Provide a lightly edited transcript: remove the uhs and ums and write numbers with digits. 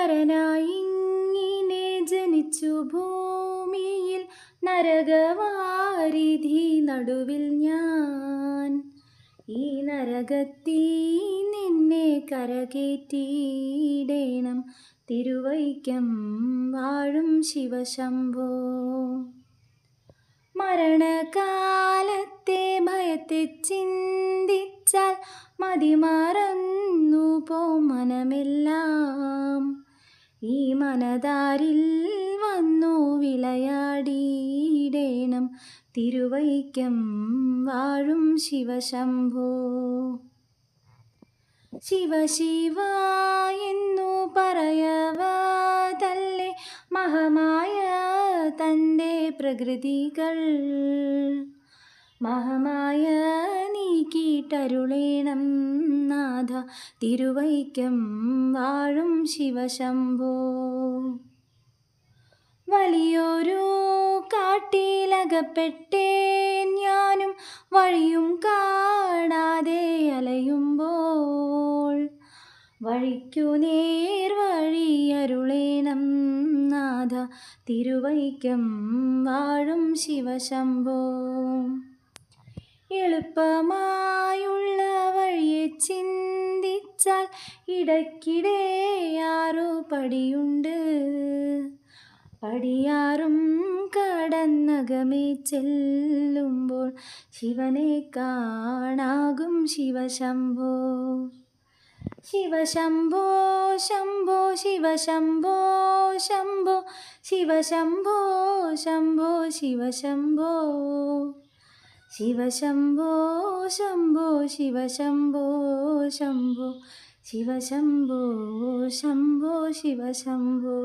നരനായിങ്ങിനെ ജനിച്ചു ഭൂമിയിൽ, നരകവാരിധി നടുവിൽ ഞാൻ. ഈ നരകത്തീ നിന്നെ കരകേറ്റിയിടേണം, തിരുവൈക്കം വാഴും ശിവശംഭോ. മരണകാലത്തെ ഭയത്തെ ചിന്തിച്ചാൽ മതിമറന്നു പോം മനമെല്ലാം. ഈ മനതാരിൽ വന്നു വിളയാടിയിടേണം, തിരുവൈക്കം വാഴും ശിവശംഭോ. ശിവ ശിവ എന്നു പറയവതല്ലേ മഹമായ തൻ്റെ പ്രകൃതികൾ. മഹമായ നീക്കിയിട്ടരുളേണം നാഥ, തിരുവൈക്കം വാഴും ശിവശംഭോ. വലിയൊരു കാട്ടിലകപ്പെട്ടേൻ ഞാനും, വഴിയും കാണാതെ അലയുമ്പോൾ. വഴിക്കു നേർവഴിയരുളേണം നാഥ, തിരുവൈക്കം വാഴും ശിവശംഭോ. എളുപ്പമായുള്ള വഴിയെ ചിന്തിച്ചാൽ ഇടയ്ക്കിടെ 6 പടിയുണ്ട്. പടിയാറും കടന്നകമേ ചെല്ലുമ്പോൾ ശിവനെ കാണാകും ശിവശംഭോ. ശിവശംഭോ ശംഭോ ശിവശംഭോ ശംഭോ, ശിവശംഭോ ശംഭോ ശിവശംഭോ. ശിവശംഭോ ശംഭോ ശിവശംഭോ ശംഭോ, ശിവശംഭോ ശംഭോ ശിവശംഭോ.